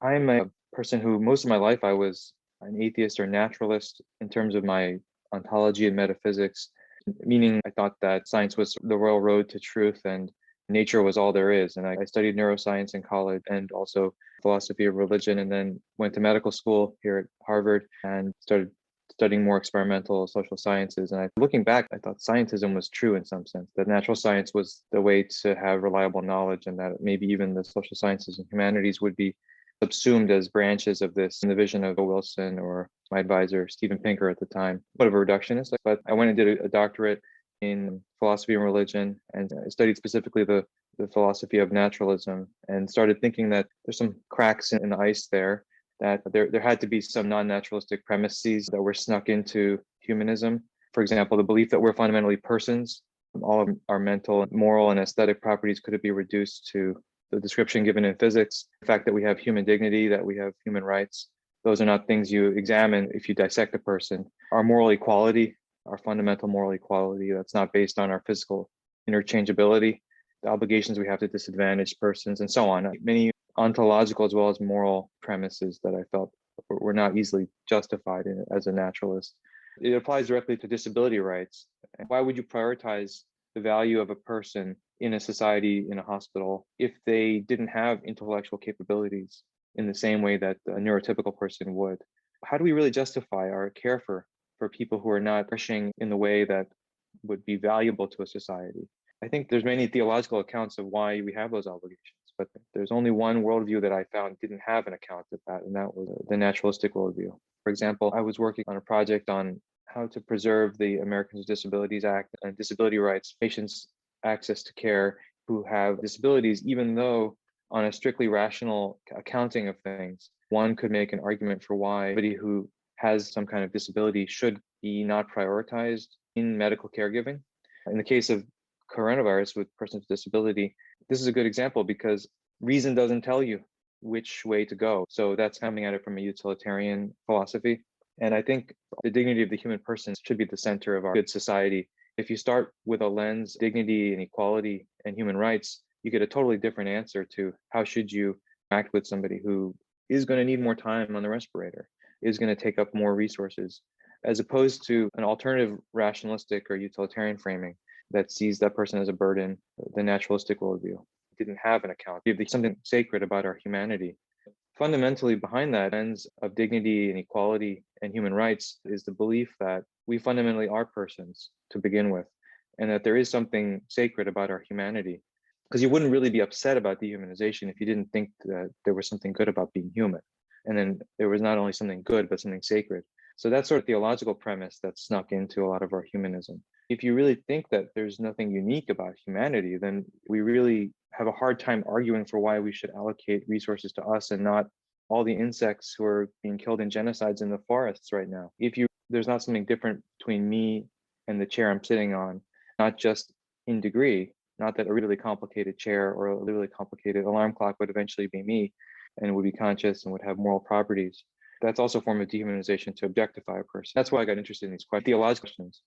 I'm a person who most of my life I was an atheist or naturalist in terms of my ontology and metaphysics, meaning I thought that science was the royal road to truth and nature was all there is. And I studied neuroscience in college and also philosophy of religion, and then went to medical school here at Harvard and started studying more experimental social sciences. And looking back, I thought scientism was true in some sense, that natural science was the way to have reliable knowledge, and that maybe even the social sciences and humanities would be subsumed as branches of this in the vision of Wilson or my advisor, Steven Pinker at the time, but of a reductionist. But I went and did a doctorate in philosophy and religion, and I studied specifically the philosophy of naturalism, and started thinking that there's some cracks in the ice there, that there had to be some non-naturalistic premises that were snuck into humanism. For example, the belief that we're fundamentally persons, all of our mental, moral, and aesthetic properties could be reduced to the description given in physics. The fact that we have human dignity, that we have human rights, those are not things you examine if you dissect a person. Our moral equality, our fundamental moral equality, that's not based on our physical interchangeability, the obligations we have to disadvantaged persons, and so on. Many ontological as well as moral premises that I felt were not easily justified as a naturalist. It applies directly to disability rights. Why would you prioritize the value of a person in a society, in a hospital, if they didn't have intellectual capabilities in the same way that a neurotypical person would? How do we really justify our care for people who are not flourishing in the way that would be valuable to a society? I think there's many theological accounts of why we have those obligations, but there's only one worldview that I found didn't have an account of that, and that was the naturalistic worldview. For example, I was working on a project on how to preserve the Americans with Disabilities Act and disability rights, patients' access to care who have disabilities, even though on a strictly rational accounting of things, one could make an argument for why somebody who has some kind of disability should be not prioritized in medical caregiving. In the case of coronavirus with persons with disability, this is a good example because reason doesn't tell you which way to go. So that's coming at it from a utilitarian philosophy. And I think the dignity of the human person should be the center of our good society. If you start with a lens, dignity and equality and human rights, you get a totally different answer to how should you act with somebody who is going to need more time on the respirator, is going to take up more resources, as opposed to an alternative rationalistic or utilitarian framing that sees that person as a burden. The naturalistic worldview didn't have an account. There's something sacred about our humanity. Fundamentally behind that lens of dignity and equality and human rights is the belief that we fundamentally are persons to begin with, and that there is something sacred about our humanity. Because you wouldn't really be upset about dehumanization if you didn't think that there was something good about being human. And then there was not only something good, but something sacred. So that's sort of theological premise that's snuck into a lot of our humanism. If you really think that there's nothing unique about humanity, then we really have a hard time arguing for why we should allocate resources to us and not all the insects who are being killed in genocides in the forests right now. There's not something different between me and the chair I'm sitting on, not just in degree, not that a really complicated chair or a really complicated alarm clock would eventually be me and would be conscious and would have moral properties. That's also a form of dehumanization to objectify a person. That's why I got interested in these theological questions,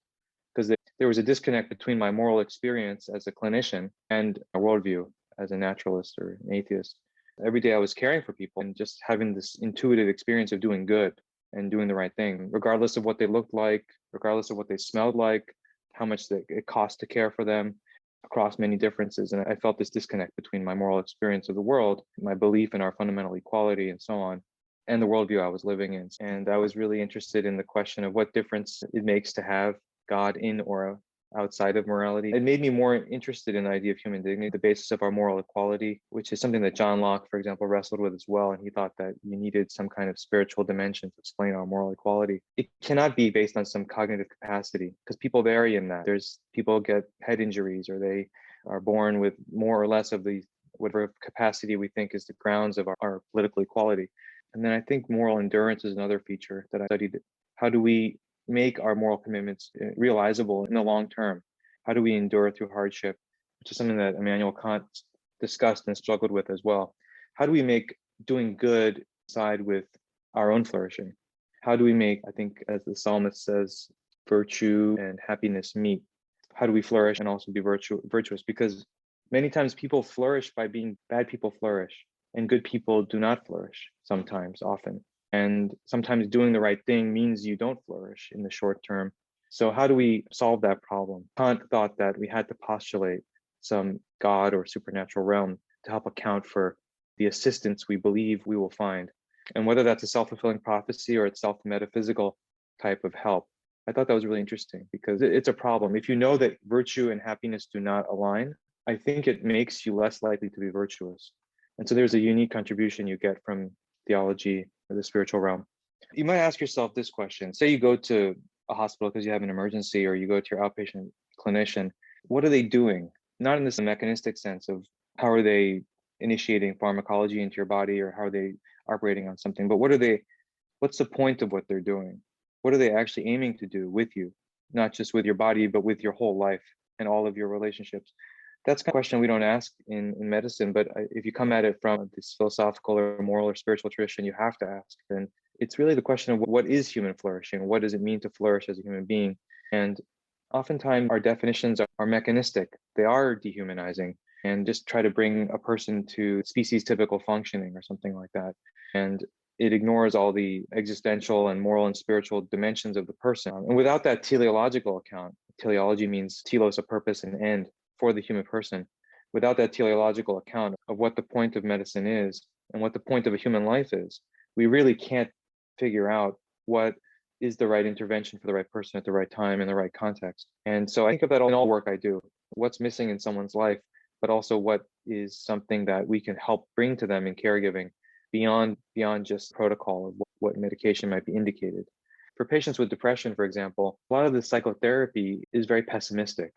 because there was a disconnect between my moral experience as a clinician and a worldview as a naturalist or an atheist. Every day I was caring for people and just having this intuitive experience of doing good and doing the right thing, regardless of what they looked like, regardless of what they smelled like, how much it cost to care for them, across many differences. And I felt this disconnect between my moral experience of the world, my belief in our fundamental equality and so on, and the worldview I was living in. And I was really interested in the question of what difference it makes to have God in or outside of morality. It made me more interested in the idea of human dignity, the basis of our moral equality, which is something that John Locke, for example, wrestled with as well. And he thought that you needed some kind of spiritual dimension to explain our moral equality. It cannot be based on some cognitive capacity, because people vary in that. People get head injuries, or they are born with more or less of the whatever capacity we think is the grounds of our political equality. And then I think moral endurance is another feature that I studied. How do we make our moral commitments realizable in the long term? How do we endure through hardship, which is something that Immanuel Kant discussed and struggled with as well? How do we make doing good side with our own flourishing? How do we make, I think, as the psalmist says, virtue and happiness meet? How do we flourish and also be virtuous? Because many times people flourish by being bad people flourish. and good people do not flourish sometimes, often. And sometimes doing the right thing means you don't flourish in the short term. So how do we solve that problem? Kant thought that we had to postulate some God or supernatural realm to help account for the assistance we believe we will find. And whether that's a self-fulfilling prophecy or it's self-metaphysical type of help, I thought that was really interesting because it's a problem. If you know that virtue and happiness do not align, I think it makes you less likely to be virtuous. And so there's a unique contribution you get from theology or the spiritual realm. You might ask yourself this question. Say you go to a hospital because you have an emergency, or you go to your outpatient clinician. What are they doing? Not in this mechanistic sense of how are they initiating pharmacology into your body, or how are they operating on something, but what's the point of what they're doing? What are they actually aiming to do with you? Not just with your body, but with your whole life and all of your relationships. That's a question we don't ask in medicine, but if you come at it from this philosophical or moral or spiritual tradition, you have to ask. And it's really the question of what is human flourishing? What does it mean to flourish as a human being? And oftentimes our definitions are mechanistic. They are dehumanizing and just try to bring a person to species typical functioning or something like that. And it ignores all the existential and moral and spiritual dimensions of the person. And without that teleological account, teleology means telos, a purpose, an end for the human person. Without that teleological account of what the point of medicine is and what the point of a human life is, we really can't figure out what is the right intervention for the right person at the right time in the right context. And so I think of that in all work I do, what's missing in someone's life, but also what is something that we can help bring to them in caregiving beyond just protocol of what medication might be indicated. For patients with depression, for example, a lot of the psychotherapy is very pessimistic.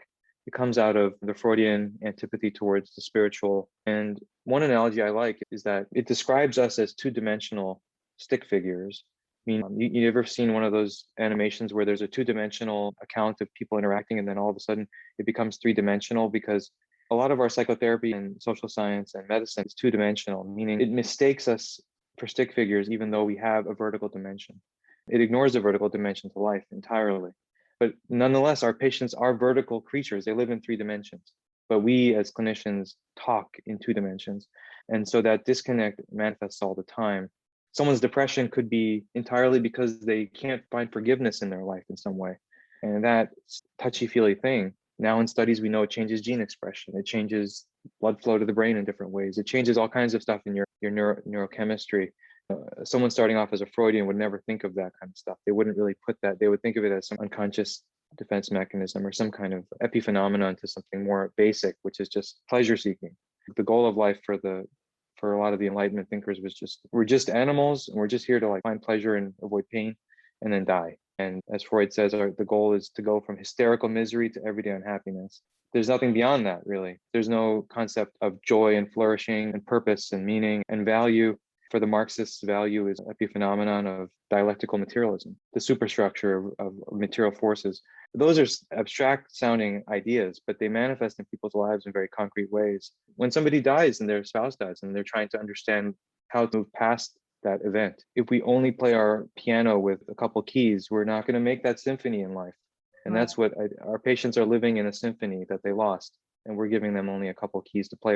It comes out of the Freudian antipathy towards the spiritual. And one analogy I like is that it describes us as two-dimensional stick figures. I mean, you ever seen one of those animations where there's a two-dimensional account of people interacting and then all of a sudden it becomes three-dimensional? Because a lot of our psychotherapy and social science and medicine is two-dimensional, meaning it mistakes us for stick figures even though we have a vertical dimension. It ignores the vertical dimension to life entirely. But nonetheless, our patients are vertical creatures. They live in 3 dimensions. But we as clinicians talk in 2 dimensions. And so that disconnect manifests all the time. Someone's depression could be entirely because they can't find forgiveness in their life in some way. And that touchy-feely thing, now in studies, we know it changes gene expression. It changes blood flow to the brain in different ways. It changes all kinds of stuff in your neurochemistry. Someone starting off as a Freudian would never think of that kind of stuff. They wouldn't really put that. They would think of it as some unconscious defense mechanism or some kind of epiphenomenon to something more basic, which is just pleasure seeking. The goal of life for a lot of the Enlightenment thinkers was just, we're just animals and we're just here to like find pleasure and avoid pain and then die. And as Freud says, the goal is to go from hysterical misery to everyday unhappiness. There's nothing beyond that, really. There's no concept of joy and flourishing and purpose and meaning and value. For the Marxists, value is an epiphenomenon of dialectical materialism, the superstructure of material forces. Those are abstract sounding ideas, but they manifest in people's lives in very concrete ways. When somebody dies and their spouse dies and they're trying to understand how to move past that event, if we only play our piano with a couple keys, we're not going to make that symphony in life. And that's what our patients are living in, a symphony that they lost. And we're giving them only a couple keys to play